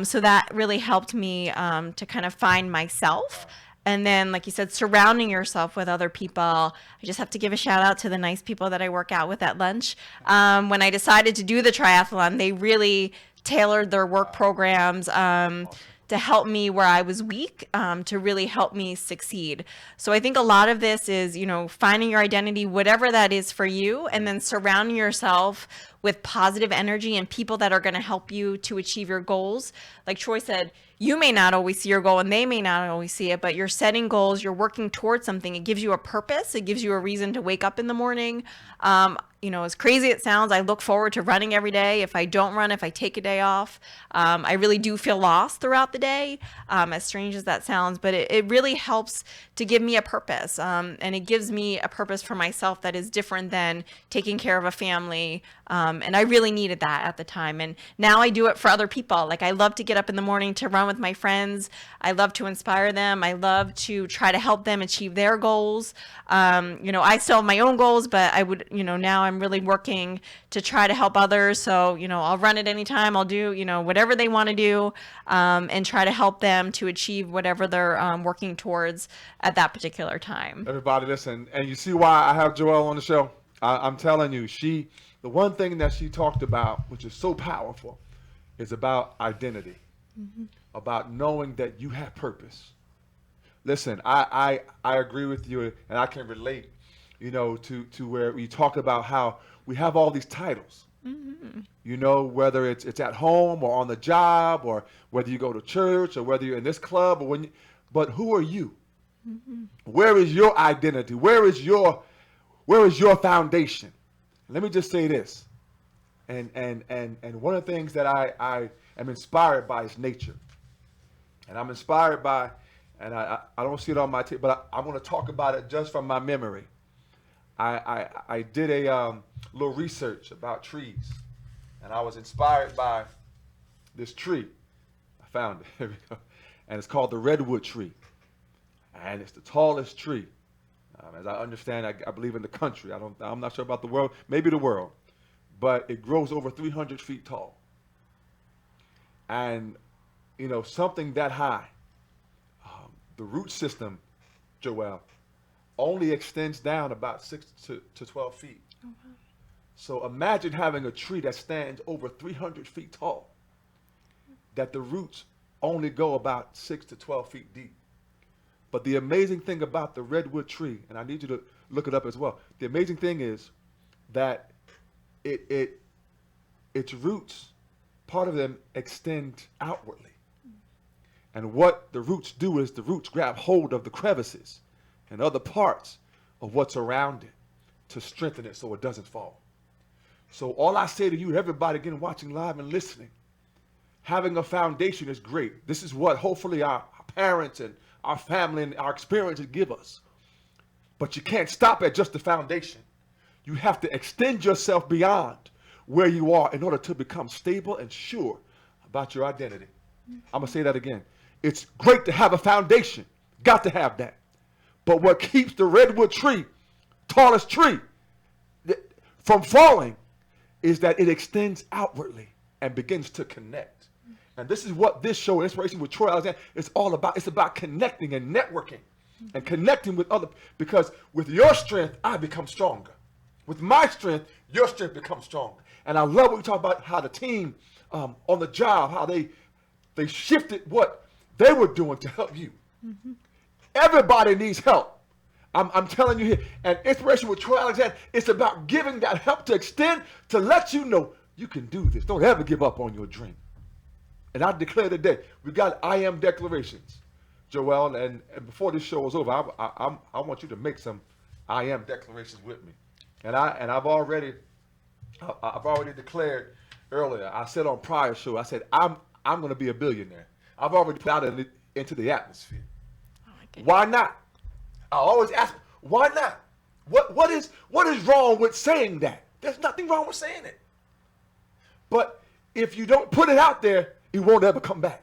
So that really helped me to kind of find myself. And then, like you said, surrounding yourself with other people. I just have to give a shout out to the nice people that I work out with at lunch. When I decided to do the triathlon, they really tailored their work programs to help me where I was weak, to really help me succeed. So I think a lot of this is, finding your identity, whatever that is for you, and then surrounding yourself with positive energy and people that are going to help you to achieve your goals. Like Troy said, you may not always see your goal and they may not always see it, but you're setting goals, you're working towards something. It gives you a purpose. It gives you a reason to wake up in the morning. As crazy it sounds, I look forward to running every day. If I don't run, if I take a day off, I really do feel lost throughout the day, as strange as that sounds, but it really helps to give me a purpose. And it gives me a purpose for myself that is different than taking care of a family. And I really needed that at the time. And now I do it for other people. Like, I love to get up in the morning to run with my friends. I love to inspire them. I love to try to help them achieve their goals. I still have my own goals, but I would, now I'm really working to try to help others. So, I'll run it anytime. I'll do, whatever they want to do, and try to help them to achieve whatever they're working towards at that particular time. Everybody listen, and you see why I have Joelle on the show? I'm telling you, the one thing that she talked about, which is so powerful, is about identity, about knowing that you have purpose. Listen, I agree with you, and I can relate, to where we talk about how we have all these titles. Whether it's at home or on the job, or whether you go to church, or whether you're in this club, or but who are you? Where is your identity? Where is your foundation? Let me just say this, and one of the things that I am inspired by is nature, and I'm inspired by, and I don't see it on my tape, but I want to talk about it just from my memory. I did a little research about trees, and I was inspired by this tree. I found it. Here we go. And it's called the redwood tree, and it's the tallest tree. As I understand, I believe in the country. I'm not sure about the world, maybe the world, but it grows over 300 feet tall. And, something that high, the root system, Joelle, only extends down about 6 to 12 feet. Oh, wow. So imagine having a tree that stands over 300 feet tall, that the roots only go about 6 to 12 feet deep. But the amazing thing about the redwood tree, and I need you to look it up as well, the amazing thing is that its roots, part of them extend outwardly. And what the roots do is the roots grab hold of the crevices and other parts of what's around it to strengthen it so it doesn't fall. So all I say to you, everybody again watching live and listening, having a foundation is great. This is what hopefully our parents and our family and our experiences give us. But you can't stop at just the foundation. You have to extend yourself beyond where you are in order to become stable and sure about your identity. I'm going to say that again. It's great to have a foundation. Got to have that. But what keeps the redwood tree, tallest tree, from falling is that it extends outwardly and begins to connect. And this is what this show, Inspiration with Troy Alexander, is all about. It's about connecting and networking and connecting with other, because with your strength, I become stronger. With my strength, your strength becomes stronger. And I love what we talk about, how the team on the job, how they shifted what they were doing to help you. Mm-hmm. Everybody needs help. I'm telling you here. And Inspiration with Troy Alexander, it's about giving that help to extend, to let you know you can do this. Don't ever give up on your dream. And I declare today, we got I am declarations, Joel, and before this show is over, I want you to make some I am declarations with me. And I've already declared earlier. I said on prior show, I said I'm going to be a billionaire. I've already put out into the atmosphere. Oh, why not? I always ask, why not? What is wrong with saying that? There's nothing wrong with saying it. But if you don't put it out there, it won't ever come back.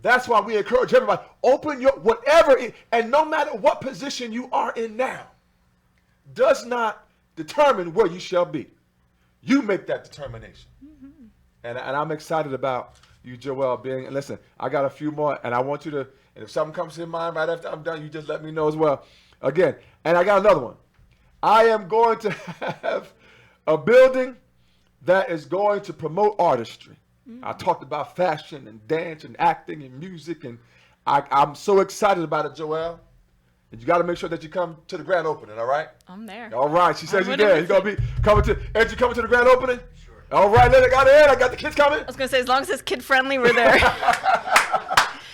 That's why we encourage everybody, open your whatever, and no matter what position you are in now, does not determine where you shall be. You make that determination. Mm-hmm. And I'm excited about you, Joel, being, and listen, I got a few more, and I want you to, and if something comes to mind right after I'm done, you just let me know as well. Again, and I got another one. I am going to have a building that is going to promote artistry. Mm-hmm. I talked about fashion and dance and acting and music, and I'm so excited about it, Joel. And you got to make sure that you come to the grand opening, all right? I'm there. All right. She says you're there. You're going to be coming to, Ed, you coming to the grand opening? Sure. All right, let it got in. I got the kids coming. I was going to say, as long as it's kid-friendly, we're there.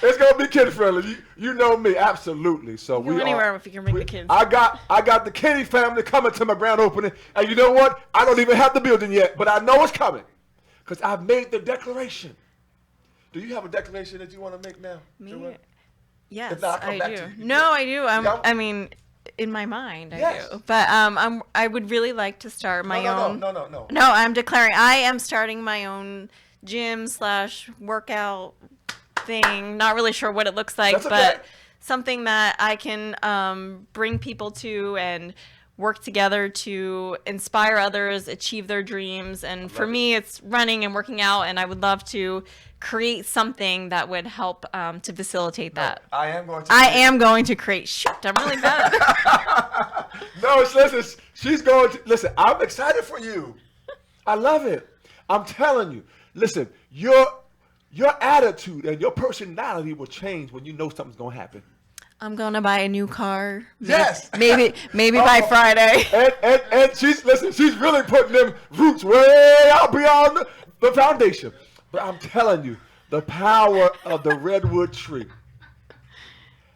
It's going to be kid-friendly. You know me, absolutely. So we go anywhere if you can bring the kids. I got the Kenny family coming to my grand opening. And you know what? I don't even have the building yet, but I know it's coming because I've made the declaration. Do you have a declaration that you want to make now, Joelle? Yes, I do. No, I do. I mean, in my mind, I do. But I would really like to start my own. No. No, I'm declaring I am starting my own gym/workout thing. Not really sure what it looks like, but something that I can bring people to and work together to inspire others, achieve their dreams. And for me, it's running and working out, and I would love to create something that would help to facilitate that. I am going to create. Shoot, I'm really bad. No, listen, she's going to, listen, I'm excited for you. I love it. I'm telling you. Listen, your attitude and your personality will change when you know something's going to happen. I'm going to buy a new car. Yes. Maybe by Friday. And she's really putting them roots way out beyond the foundation. But I'm telling you, the power of the redwood tree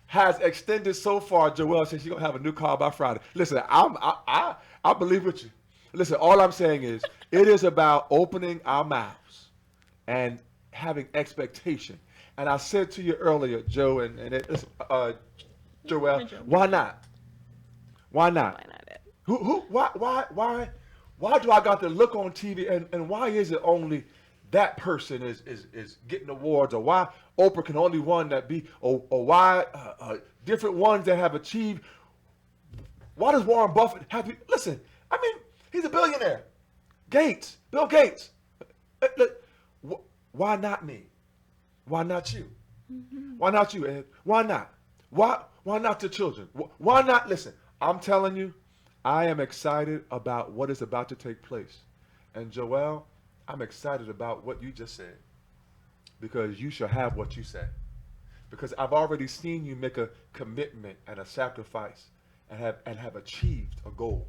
has extended so far. Joelle says she's going to have a new car by Friday. Listen, I believe with you. Listen, all I'm saying is it is about opening our mouths and having expectation. And I said to you earlier, Joe, Joelle, why not? Why not? Why not it? Why do I got to look on TV and why is it only that person is getting awards, or why Oprah can only one that be, or why different ones that have achieved? Why does Warren Buffett have to? Listen, I mean, he's a billionaire. Bill Gates. Why not me? Why not you? Mm-hmm. Why not you, Ed? Why not? Why not the children? Why not? Listen, I'm telling you, I am excited about what is about to take place. And Joelle, I'm excited about what you just said, because you shall have what you said. Because I've already seen you make a commitment and a sacrifice and have achieved a goal.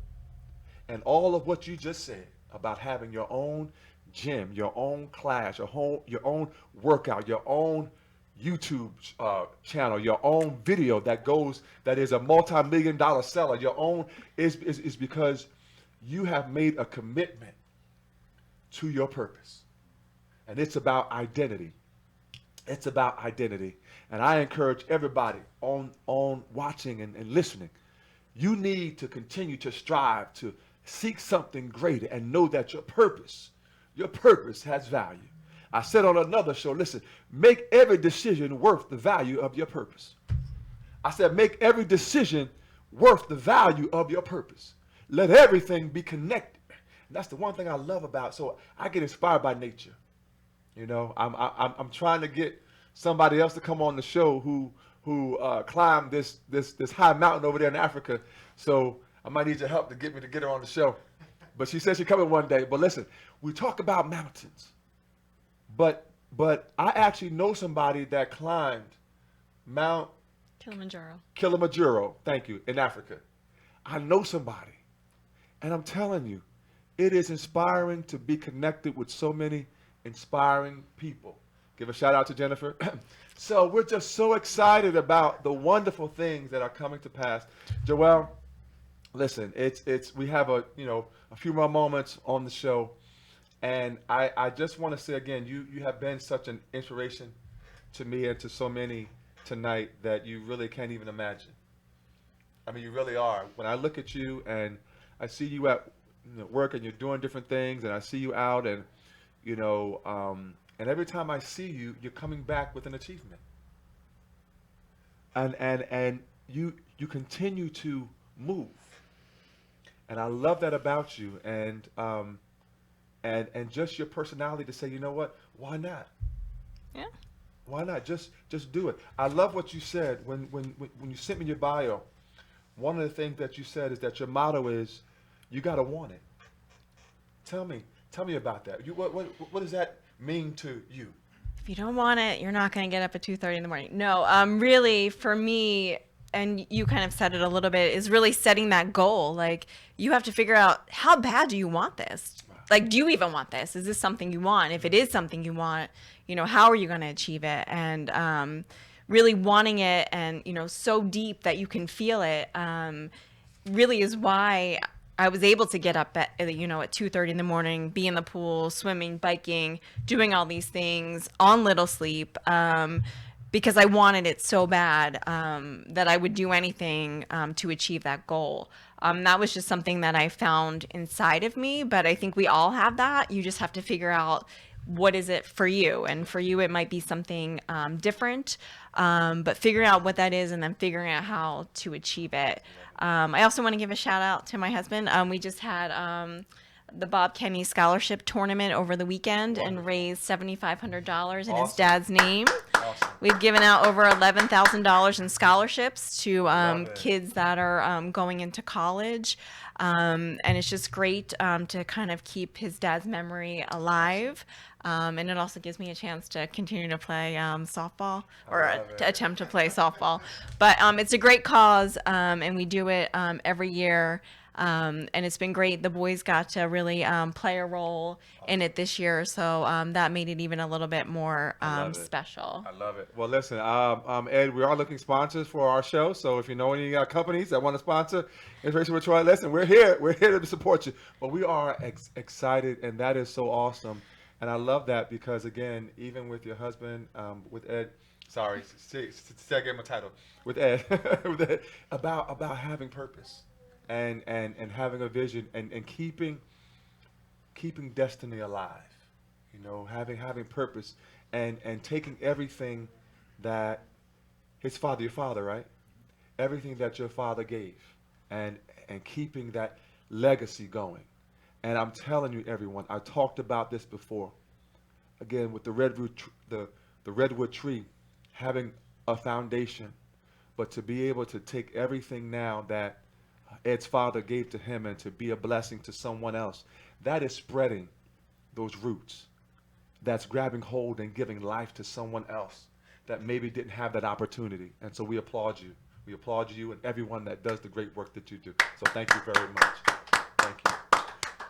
And all of what you just said about having your own gym, your own class, your own workout, your own YouTube channel, your own video that is a multi-million-dollar seller, your own is because you have made a commitment to your purpose. And it's about identity. It's about identity. And I encourage everybody on watching and listening, you need to continue to strive to seek something greater and know that your purpose has value. I said on another show, listen, make every decision worth the value of your purpose. I said, make every decision worth the value of your purpose. let everything be connected. And that's the one thing I love about. So I get inspired by nature. You know, I'm trying to get somebody else to come on the show who climbed this high mountain over there in Africa. So I might need your help to get me to get her on the show. But she said she's coming one day. But listen, we talk about mountains. But I actually know somebody that climbed Mount Kilimanjaro, thank you, in Africa. I know somebody. And I'm telling you, it is inspiring to be connected with so many inspiring people. Give a shout out to Jennifer. So we're just so excited about the wonderful things that are coming to pass. Joelle, listen, we have a few more moments on the show. And I just want to say again, you have been such an inspiration to me and to so many tonight that you really can't even imagine. I mean, you really are. When I look at you and I see you at work and you're doing different things, and I see you out, and and every time I see you, you're coming back with an achievement. And you continue to move, and I love that about you. And just your personality to say, you know what? Why not? Yeah. Why not? Just do it. I love what you said when you sent me your bio. One of the things that you said is that your motto is, you gotta want it. Tell me about that. What does that mean to you? If you don't want it, you're not going to get up at 2:30 in the morning. No, really, for me, and you kind of said it a little bit, is really setting that goal. Like, you have to figure out, how bad do you want this? Like, do you even want this? Is this something you want? If it is something you want, how are you going to achieve it? And really wanting it, and, so deep that you can feel it, really is why I was able to get up at 2:30 in the morning, be in the pool, swimming, biking, doing all these things on little sleep, because I wanted it so bad, that I would do anything to achieve that goal. That was just something that I found inside of me, but I think we all have that. You just have to figure out, what is it for you? And for you, it might be something different, but figuring out what that is and then figuring out how to achieve it. I also want to give a shout out to my husband. We just had the Bob Kenny Scholarship Tournament over the weekend and raised $7,500 in his dad's name. Awesome. We've given out over $11,000 in scholarships to kids that are going into college. And it's just great to kind of keep his dad's memory alive. And it also gives me a chance to continue to play softball, or to attempt to play softball. But it's a great cause, and we do it every year. And it's been great. The boys got to really play a role in it this year, so that made it even a little bit more special. I love it. Well, listen, Ed, we are looking sponsors for our show, so if you know any companies that want to sponsor Inspiration with Troy, listen, we're here to support you. But we are excited, and that is so awesome. And I love that because, again, even with your husband, with Ed, sorry, say again my title, with Ed, about having purpose and having a vision and keeping destiny alive, having purpose and taking everything that your father, right? Everything that your father gave and keeping that legacy going. And I'm telling you, everyone, I talked about this before. Again, with the redwood tree having a foundation, but to be able to take everything now that Ed's father gave to him and to be a blessing to someone else, that is spreading those roots. That's grabbing hold and giving life to someone else that maybe didn't have that opportunity. And so we applaud you. We applaud you and everyone that does the great work that you do. So thank you very much. Thank you.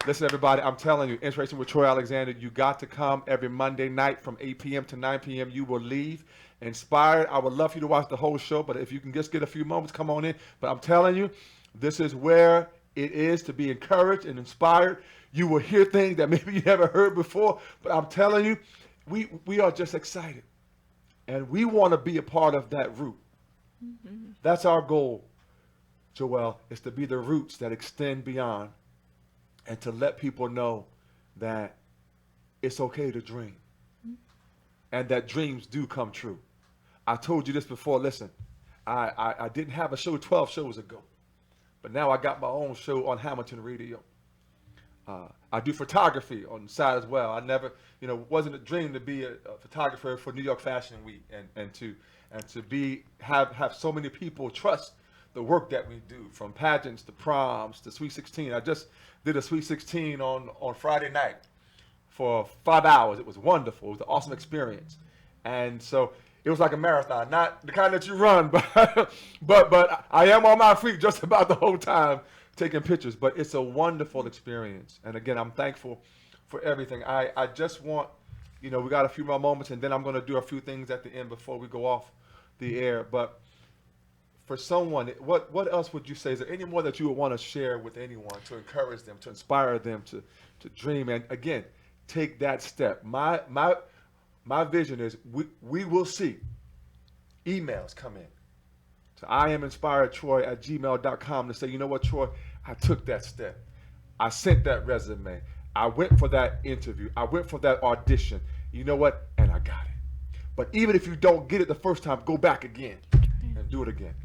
Listen, everybody, I'm telling you, Inspiration with Troy Alexander, you got to come every Monday night from 8 p.m. to 9 p.m. You will leave inspired. I would love for you to watch the whole show, but if you can just get a few moments, come on in. But I'm telling you, this is where it is to be encouraged and inspired. You will hear things that maybe you never heard before, but I'm telling you, we are just excited. And we want to be a part of that root. Mm-hmm. That's our goal, Joelle, is to be the roots that extend beyond and to let people know that it's okay to dream and that dreams do come true. I told you this before. Listen, I didn't have a show 12 shows ago, but now I got my own show on Hamilton Radio. I do photography on the side as well. I never, wasn't a dream to be a photographer for New York Fashion Week and to have so many people trust the work that we do, from pageants to proms to Sweet 16. I just did a Sweet 16 on Friday night for 5 hours. It was wonderful. It was an awesome experience. And so it was like a marathon, not the kind that you run, but I am on my feet just about the whole time taking pictures. But it's a wonderful experience. And again, I'm thankful for everything. I just want, we got a few more moments, and then I'm going to do a few things at the end before we go off the air. But for someone, what else would you say? Is there any more that you would want to share with anyone to encourage them, to inspire them to dream? And again, take that step. My vision is we will see emails come in to iaminspiredtroy@gmail.com to say, you know what, Troy, I took that step. I sent that resume. I went for that interview. I went for that audition. You know what? And I got it. But even if you don't get it the first time, go back again and do it again.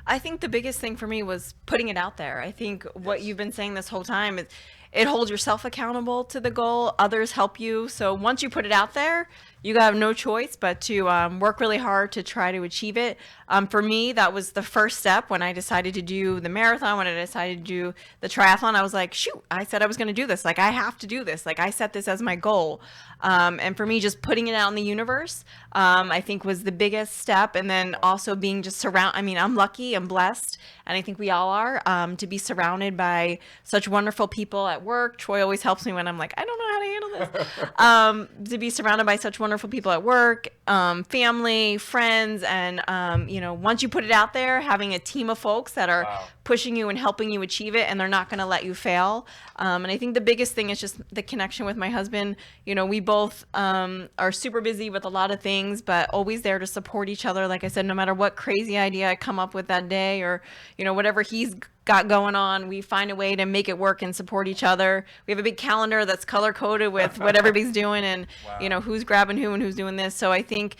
I think the biggest thing for me was putting it out there. I think what you've been saying this whole time is it holds yourself accountable to the goal. Others help you. So once you put it out there, you have no choice but to work really hard to try to achieve it. For me, that was the first step when I decided to do the marathon, when I decided to do the triathlon. I was like, shoot, I said I was going to do this. Like, I have to do this. Like, I set this as my goal. And for me, just putting it out in the universe, I think was the biggest step. And then also being just I'm lucky, I'm blessed, and I think we all are, to be surrounded by such wonderful people at work. Troy always helps me when I'm like, I don't know how to handle this. To be surrounded by such wonderful people at work, family, friends, and once you put it out there, having a team of folks that are pushing you and helping you achieve it, and they're not going to let you fail. And I think the biggest thing is just the connection with my husband. We both are super busy with a lot of things, but always there to support each other. Like I said, no matter what crazy idea I come up with that day, or whatever he's got going on, we find a way to make it work and support each other. We have a big calendar that's color coded with what everybody's doing, and who's grabbing who and who's doing this. So I think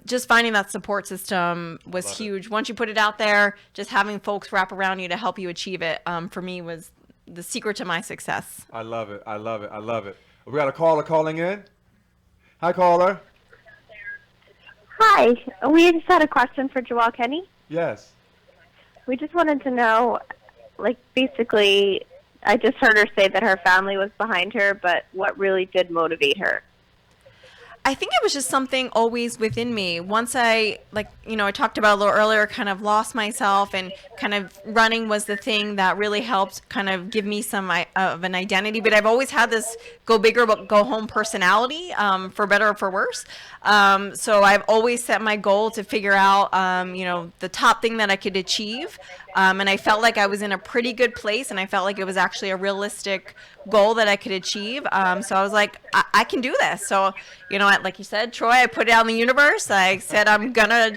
just finding that support system was huge. Once you put it out there, just having folks wrap around you to help you achieve it, for me, was the secret to my success. I love it. I love it. I love it. We got a caller calling in. Hi, caller. Hi. We just had a question for Joelle Kenny. Yes. We just wanted to know, basically, I just heard her say that her family was behind her, but what really did motivate her? I think it was just something always within me. Once I talked about a little earlier, kind of lost myself, and kind of running was the thing that really helped kind of give me some of an identity. But I've always had this go bigger but go home personality, for better or for worse. So I've always set my goal to figure out, the top thing that I could achieve. And I felt like I was in a pretty good place, and I felt like it was actually a realistic goal that I could achieve. So I was like, I can do this. So, like you said, Troy, I put it out in the universe. I said I'm gonna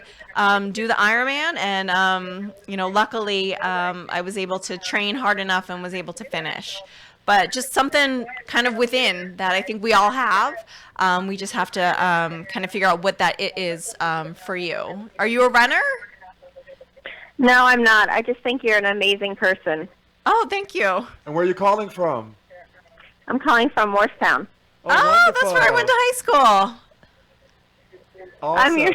do the Ironman, and luckily I was able to train hard enough and was able to finish. But just something kind of within that I think we all have. We just have to kind of figure out what that it is for you. Are you a runner? No, I'm not. I just think you're an amazing person. Oh, thank you. And where are you calling from? I'm calling from Morristown. Oh, that's where I went to high school. Awesome.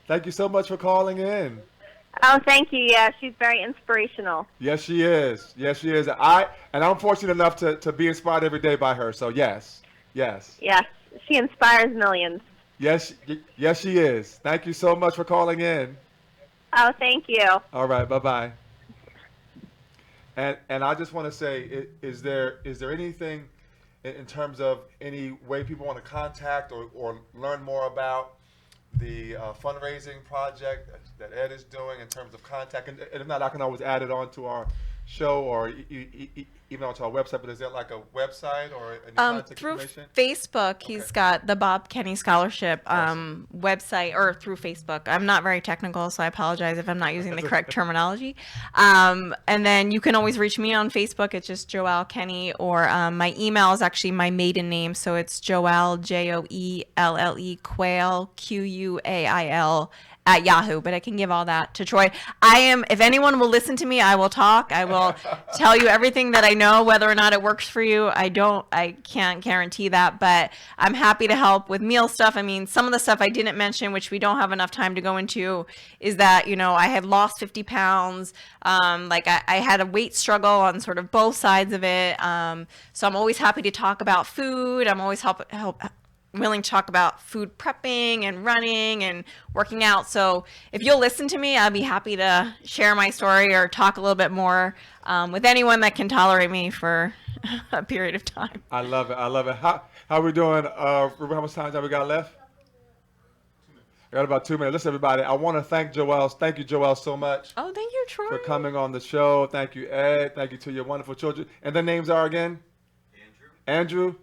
Thank you so much for calling in. Oh, thank you. Yeah, she's very inspirational. Yes, she is. Yes, she is. I'm fortunate enough to be inspired every day by her. So yes. Yes, she inspires millions. Yes, she is. Thank you so much for calling in. Oh, thank you. All right, bye-bye. And I just want to say, is there anything in terms of any way people want to contact or learn more about the fundraising project that Ed is doing in terms of contact? And if not, I can always add it on to our show, or email onto our website, but is there like a website or any contact Through information? Facebook, he's got the Bob Kenny Scholarship website, or through Facebook. I'm not very technical, so I apologize if I'm not using the correct terminology. And then you can always reach me on Facebook. It's just Joelle Kenny, or my email is actually my maiden name, so it's Joelle, Joelle, Quail, Quail, at Yahoo, but I can give all that to Troy. If anyone will listen to me, I will talk. I will tell you everything that I know, whether or not it works for you. I can't guarantee that, but I'm happy to help with meal stuff. I mean, some of the stuff I didn't mention, which we don't have enough time to go into, is that, I had lost 50 pounds. I had a weight struggle on sort of both sides of it. So I'm always happy to talk about food. I'm always willing to talk about food prepping and running and working out. So if you'll listen to me, I'll be happy to share my story or talk a little bit more with anyone that can tolerate me for a period of time. I love it. I love it. How are we doing? Ruben, how much time have we got left? I got about 2 minutes. Listen, everybody, I want to thank Joelle. Thank you, Joelle, so much Oh, thank you, Troy. for coming on the show. Thank you, Ed. Thank you to your wonderful children. And their names are again? Andrew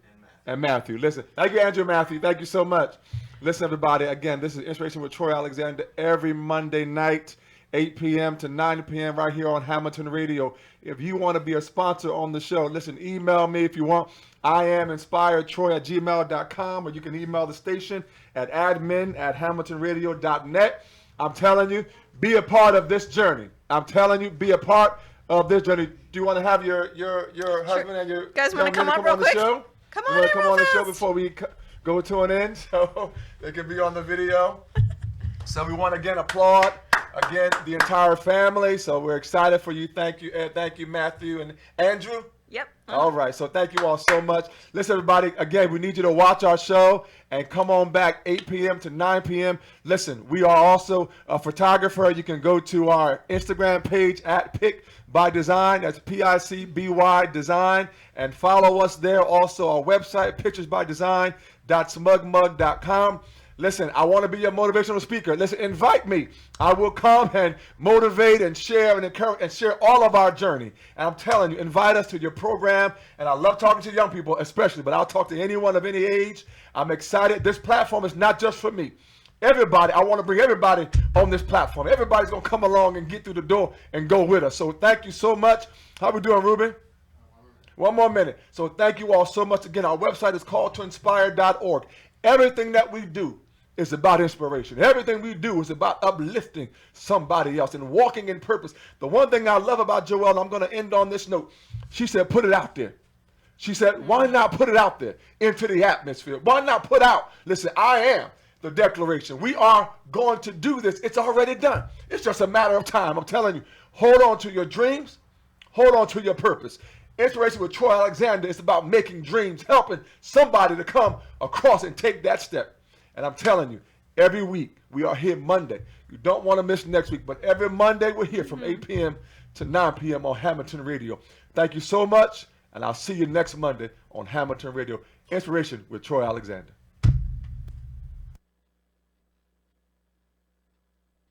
and Matthew. Listen, thank you, Andrew and Matthew. Thank you so much. Listen, everybody, again, this is Inspiration with Troy Alexander every Monday night, 8 p.m. to 9 p.m. right here on Hamilton Radio. If you want to be a sponsor on the show, listen, email me if you want. I am inspiredtroy@gmail.com, or you can email the station at admin@hamiltonradio.net. I'm telling you, be a part of this journey. I'm telling you, be a part of this journey. Do you want to have your husband and your Guys wanna young come man up real on the quick? show? Come You on want in to come real on the show fast. before we go to an end, so they can be on the video. So we want to again applaud the entire family. So we're excited for you. Thank you, Ed. Thank you, Matthew and Andrew. Yep. All right, so thank you all so much. Listen, everybody, again, we need you to watch our show and come on back 8 p.m. to 9 p.m. Listen, we are also a photographer. You can go to our Instagram page at Pick by Design. That's PICBY Design. And follow us there. Also, our website, picturesbydesign.smugmug.com. Listen, I want to be your motivational speaker. Listen, invite me. I will come and motivate and share and encourage and share all of our journey. And I'm telling you, invite us to your program. And I love talking to young people especially, but I'll talk to anyone of any age. I'm excited. This platform is not just for me. Everybody, I want to bring everybody on this platform. Everybody's going to come along and get through the door and go with us. So thank you so much. How we doing, Ruben? 1 more minute. So thank you all so much. Again, our website is calltoinspire.org. Everything that we do is about inspiration. Everything we do is about uplifting somebody else and walking in purpose. The one thing I love about Joelle, and I'm going to end on this note, she said, put it out there. She said, why not put it out there into the atmosphere? Why not put out, listen, I am the declaration. We are going to do this. It's already done. It's just a matter of time. I'm telling you, hold on to your dreams. Hold on to your purpose. Inspiration with Troy Alexander is about making dreams, helping somebody to come across and take that step. And I'm telling you, every week we are here Monday. You don't want to miss next week, but every Monday we're here from 8 p.m. to 9 p.m. on Hamilton Radio. Thank you so much, and I'll see you next Monday on Hamilton Radio. Inspiration with Troy Alexander.